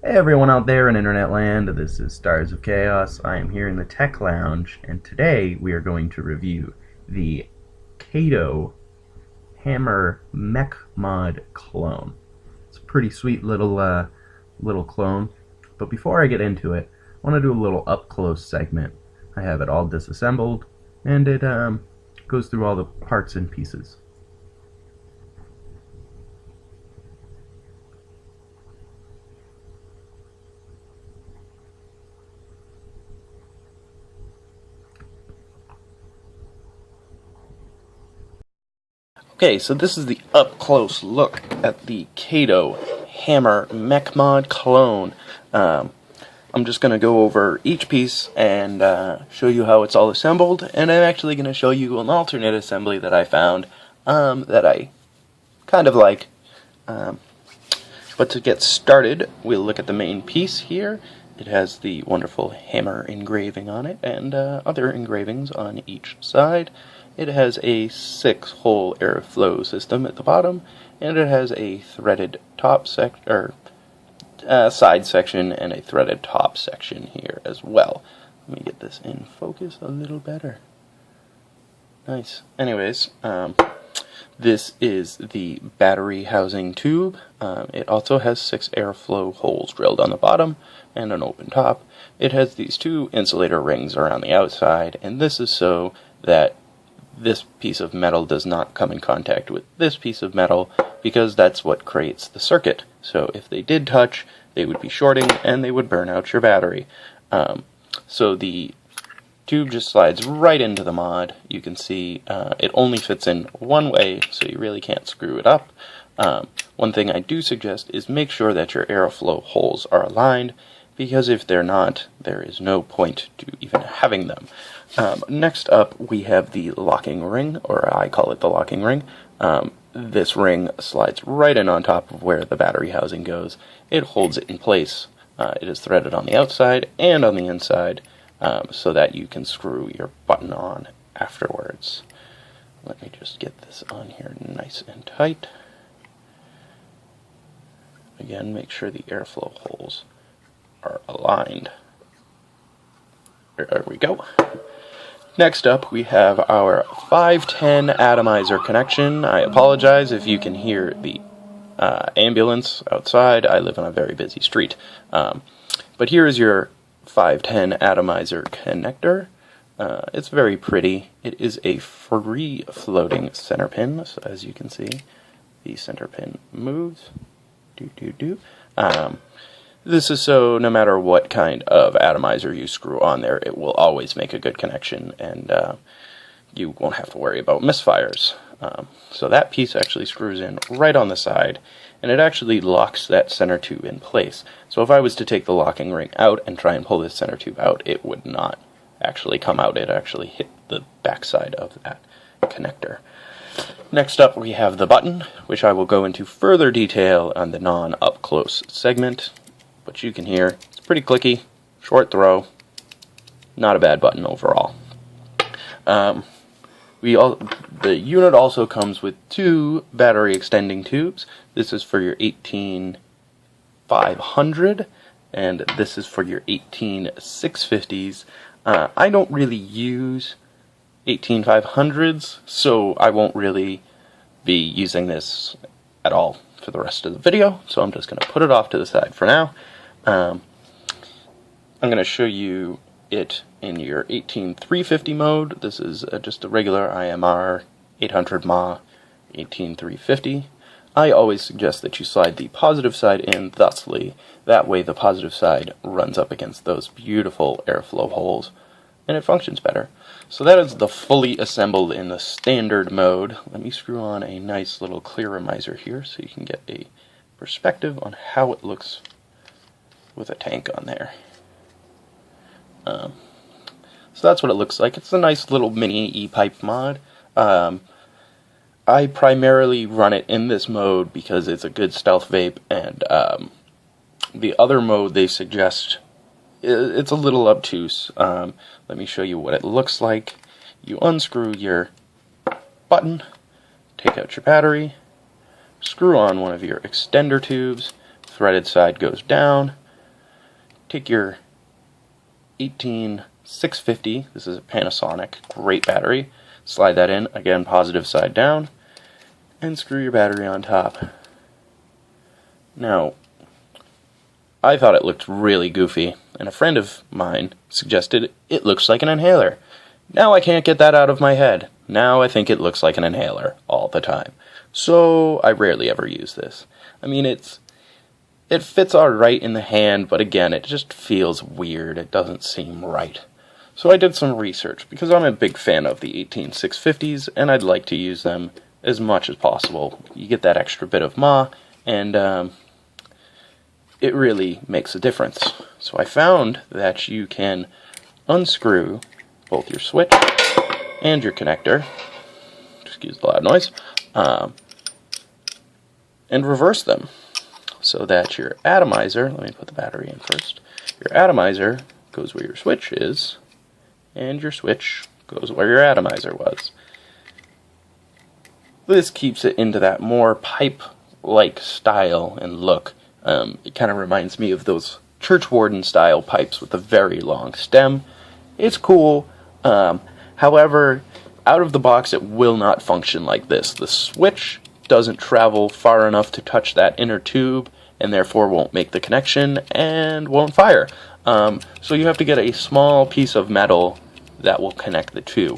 Hey everyone out there in internet land, this is Stars of Chaos. I am here in the Tech Lounge, and today we are going to review the Kato Hammer Mech Mod clone. It's a pretty sweet little clone, but before I get into it, I want to do a little up-close segment. I have it all disassembled, and it goes through all the parts and pieces. Okay, so this is the up-close look at the Kato Hammer Mech Mod clone. I'm just going to go over each piece and show you how it's all assembled, and I'm actually going to show you an alternate assembly that I found that I kind of like. But to get started, we'll look at the main piece here. It has the wonderful hammer engraving on it and other engravings on each side. It has a 6-hole airflow system at the bottom, and it has a threaded top side section and a threaded top section here as well. Let me get this in focus a little better. Nice. Anyways, this is the battery housing tube. It also has 6 airflow holes drilled on the bottom and an open top. It has these 2 insulator rings around the outside, and this is so that this piece of metal does not come in contact with this piece of metal, because that's what creates the circuit. So if they did touch, they would be shorting and they would burn out your battery. So the tube just slides right into the mod. You can see it only fits in one way, so you really can't screw it up. One thing I do suggest is make sure that your airflow holes are aligned, because if they're not, there is no point to even having them. Next up, we have the locking ring, or I call it the locking ring. This ring slides right in on top of where the battery housing goes. It holds it in place. It is threaded on the outside and on the inside, so that you can screw your button on afterwards. Let me just get this on here nice and tight. Again, make sure the airflow holes are aligned. There we go. Next up, we have our 510 atomizer connection. I apologize if you can hear the ambulance outside. I live on a very busy street. But here is your 510 atomizer connector. It's very pretty. It is a free floating center pin, so as you can see, the center pin moves. This is so no matter what kind of atomizer you screw on there, it will always make a good connection, and you won't have to worry about misfires. So that piece actually screws in right on the side, and it actually locks that center tube in place. So if I was to take the locking ring out and try and pull this center tube out, it would not actually come out. It actually hit the backside of that connector. Next up, we have the button, which I will go into further detail on the non-up-close segment. But you can hear it's pretty clicky, short throw, not a bad button overall. The unit also comes with 2 battery extending tubes. This is for your 18500, and this is for your 18650s. I don't really use 18500s, so I won't really be using this at all for the rest of the video, so I'm just going to put it off to the side for now. I'm going to show you it in your 18350 mode. This is just a regular IMR 800 mAh 18350. I always suggest that you slide the positive side in thusly. That way the positive side runs up against those beautiful airflow holes, and it functions better. So that is the fully assembled in the standard mode. Let me screw on a nice little clearomizer here so you can get a perspective on how it looks with a tank on there. So that's what it looks like. It's a nice little mini E-pipe mod. I primarily run it in this mode because it's a good stealth vape, and the other mode they suggest, it's a little obtuse. Let me show you what it looks like. You unscrew your button, take out your battery, screw on one of your extender tubes, threaded side goes down, take your 18650, this is a Panasonic, great battery, slide that in, again positive side down, and screw your battery on top. Now, I thought it looked really goofy, and a friend of mine suggested it looks like an inhaler. Now I can't get that out of my head. Now I think it looks like an inhaler all the time. So I rarely ever use this. I mean, it fits alright in the hand, but again, it just feels weird. It doesn't seem right. So I did some research, because I'm a big fan of the 18650s, and I'd like to use them as much as possible. You get that extra bit of ma, and it really makes a difference. So I found that you can unscrew both your switch and your connector, excuse the loud noise, and reverse them so that your atomizer, let me put the battery in first, your atomizer goes where your switch is, and your switch goes where your atomizer was. This keeps it into that more pipe-like style and look. It kind of reminds me of those church warden style pipes with a very long stem. It's cool. However, out of the box it will not function like this. The switch doesn't travel far enough to touch that inner tube, and therefore won't make the connection and won't fire. So you have to get a small piece of metal that will connect the two.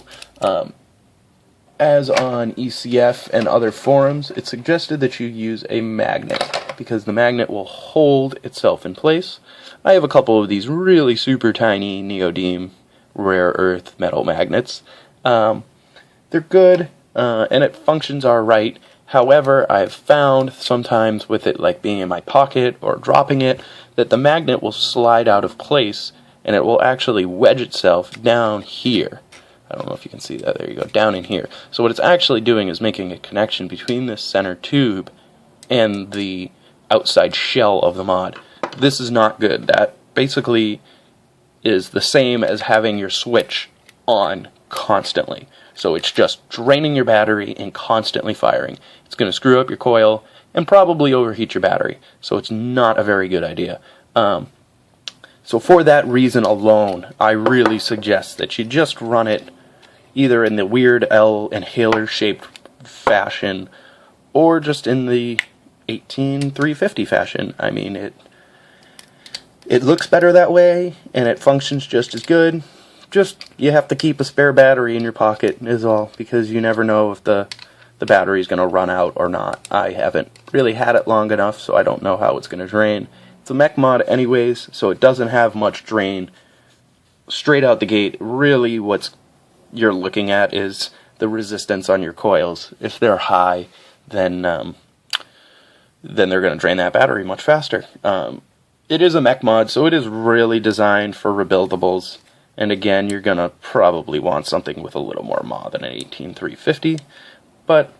As on ECF and other forums, it's suggested that you use a magnet, because the magnet will hold itself in place. I have a couple of these really super tiny neodymium rare earth metal magnets. They're good, and it functions alright. However, I've found sometimes with it like being in my pocket or dropping it, that the magnet will slide out of place and it will actually wedge itself down here. I don't know if you can see that. There you go, down in here. So what it's actually doing is making a connection between this center tube and the outside shell of the mod. This is not good. That basically is the same as having your switch on constantly. So it's just draining your battery and constantly firing. It's going to screw up your coil and probably overheat your battery. So it's not a very good idea. So for that reason alone, I really suggest that you just run it either in the weird L inhaler shaped fashion or just in the 18350 fashion. I mean, it looks better that way and it functions just as good. Just, you have to keep a spare battery in your pocket is all, because you never know if the battery is going to run out or not. I haven't really had it long enough, so I don't know how it's going to drain. It's a Mech mod anyways, so it doesn't have much drain straight out the gate. Really what you're looking at is the resistance on your coils. If they're high, then they're going to drain that battery much faster. It is a Mech mod, so it is really designed for rebuildables. And again, you're going to probably want something with a little more ma than an 18350. But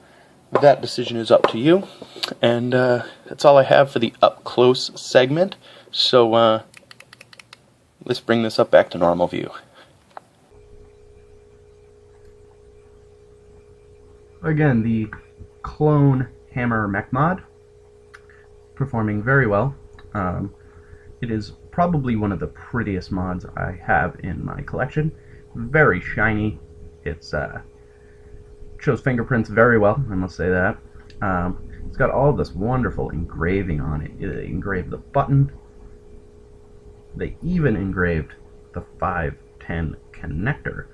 that decision is up to you. And that's all I have for the up-close segment. So let's bring this up back to normal view. Again, the clone hammer mech mod, performing very well. It is probably one of the prettiest mods I have in my collection. Very shiny. It's shows fingerprints very well, I must say that. It's got all this wonderful engraving on it. They engraved the button. They even engraved the 510 connector,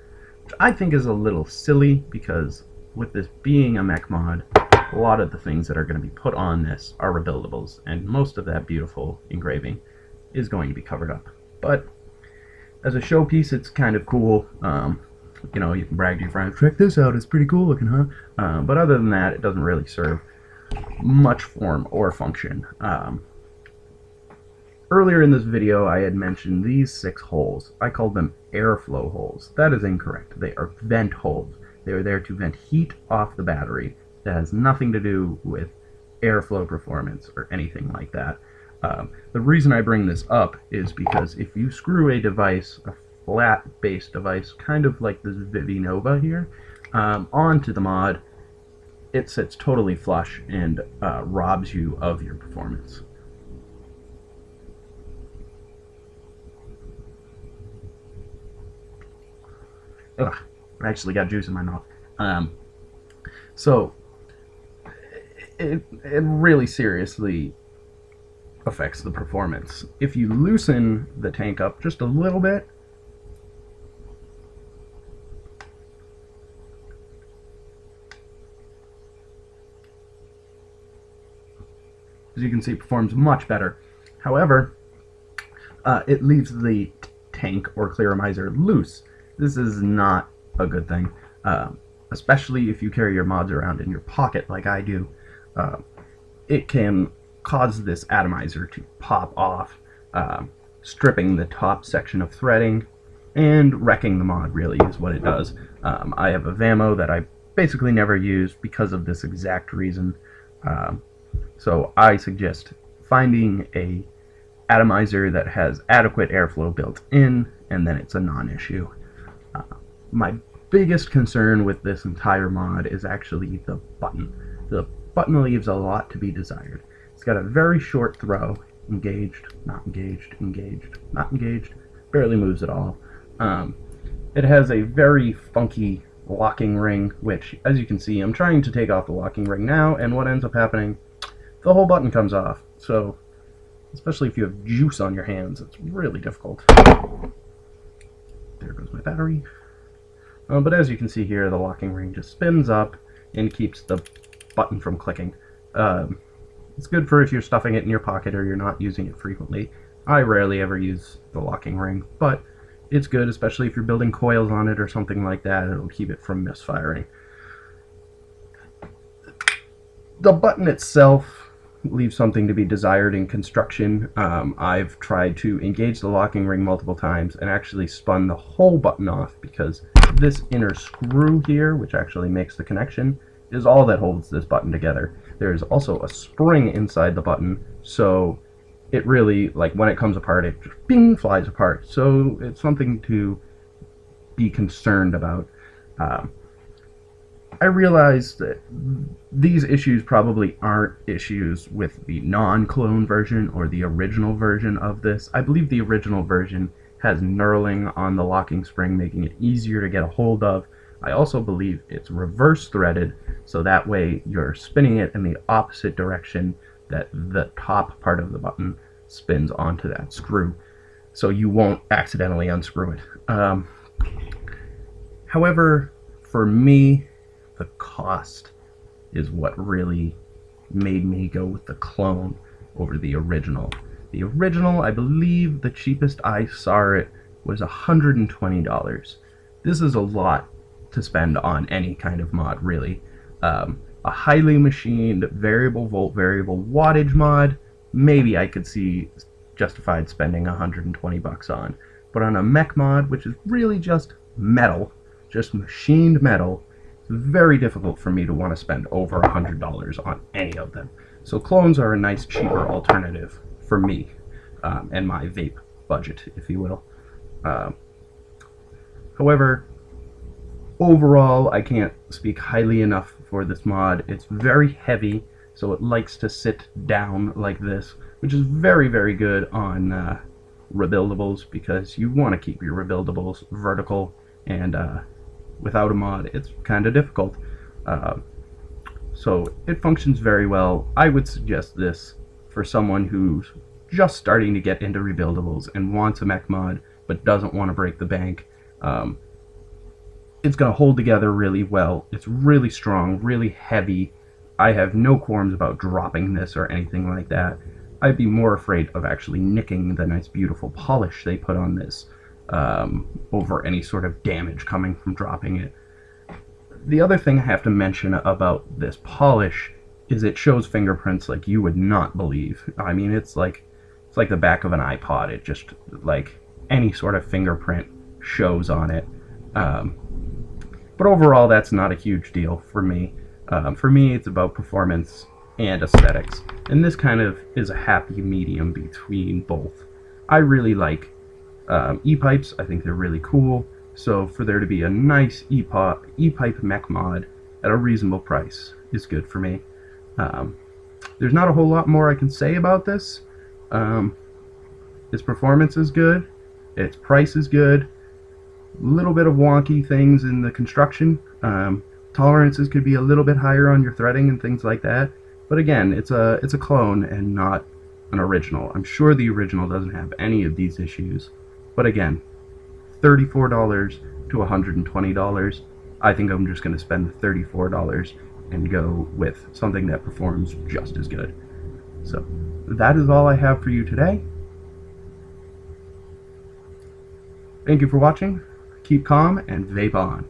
which I think is a little silly, because with this being a mech mod, a lot of the things that are going to be put on this are rebuildables, and most of that beautiful engraving is going to be covered up. But as a showpiece, it's kind of cool. You know, you can brag to your friends, check this out, it's pretty cool looking, huh? But other than that, it doesn't really serve much form or function. Earlier in this video, I had mentioned these 6 holes. I called them airflow holes. That is incorrect. They are vent holes. They are there to vent heat off the battery. That has nothing to do with airflow performance or anything like that. The reason I bring this up is because if you screw a device, a flat-based device, kind of like this Vivi Nova here, onto the mod, it sits totally flush and robs you of your performance. Ugh, I actually got juice in my mouth. So it really seriously affects the performance. If you loosen the tank up just a little bit, as you can see, performs much better. However, it leaves the tank or clearomizer loose. This is not a good thing, especially if you carry your mods around in your pocket like I do. It can cause this atomizer to pop off, stripping the top section of threading and wrecking the mod, really is what it does. I have a VAMO that I basically never use because of this exact reason. So I suggest finding a atomizer that has adequate airflow built in, and then it's a non-issue. My biggest concern with this entire mod is actually the button. The button leaves a lot to be desired. It's got a very short throw, engaged, not engaged, engaged, not engaged, barely moves at all. It has a very funky locking ring, which, as you can see, I'm trying to take off the locking ring now, and what ends up happening, the whole button comes off. So, especially if you have juice on your hands, it's really difficult. There goes my battery. But as you can see here, the locking ring just spins up and keeps the button from clicking. It's good for if you're stuffing it in your pocket or you're not using it frequently. I rarely ever use the locking ring, but it's good, especially if you're building coils on it or something like that. It'll keep it from misfiring. The button itself leaves something to be desired in construction. I've tried to engage the locking ring multiple times and actually spun the whole button off because this inner screw here, which actually makes the connection, is all that holds this button together. There is also a spring inside the button, so it really, like, when it comes apart, it just bing, flies apart. So it's something to be concerned about. I realize that these issues probably aren't issues with the non-clone version or the original version of this. I believe the original version has knurling on the locking spring, making it easier to get a hold of. I also believe it's reverse threaded, so that way you're spinning it in the opposite direction that the top part of the button spins onto that screw, so you won't accidentally unscrew it. However, for me, the cost is what really made me go with the clone over the original. The original, I believe the cheapest I saw it was $120. This is a lot to spend on any kind of mod, really. A highly machined variable volt, variable wattage mod, maybe I could see justified spending $120 on. But on a mech mod, which is really just metal, just machined metal, it's very difficult for me to want to spend over $100 on any of them. So clones are a nice, cheaper alternative for me and my vape budget, if you will. However, overall, I can't speak highly enough for this mod. It's very heavy, so it likes to sit down like this, which is very, very good on rebuildables, because you want to keep your rebuildables vertical, and without a mod, it's kind of difficult. So it functions very well. I would suggest this for someone who's just starting to get into rebuildables and wants a mech mod, but doesn't want to break the bank. It's going to hold together really well. It's really strong, really heavy. I have no qualms about dropping this or anything like that. I'd be more afraid of actually nicking the nice, beautiful polish they put on this over any sort of damage coming from dropping it. The other thing I have to mention about this polish is it shows fingerprints like you would not believe. I mean, it's like the back of an iPod. It just, like, any sort of fingerprint shows on it. But overall, that's not a huge deal for me. For me, it's about performance and aesthetics, and this kind of is a happy medium between both. I really like e-pipes. I think they're really cool, so for there to be a nice e-pipe mech mod at a reasonable price is good for me. There's not a whole lot more I can say about this. Its performance is good, its price is good, little bit of wonky things in the construction. Tolerances could be a little bit higher on your threading and things like that. But again, it's a clone and not an original. I'm sure the original doesn't have any of these issues. But again, $34 to $120. I think I'm just going to spend the $34 and go with something that performs just as good. So that is all I have for you today. Thank you for watching. Keep calm and vape on.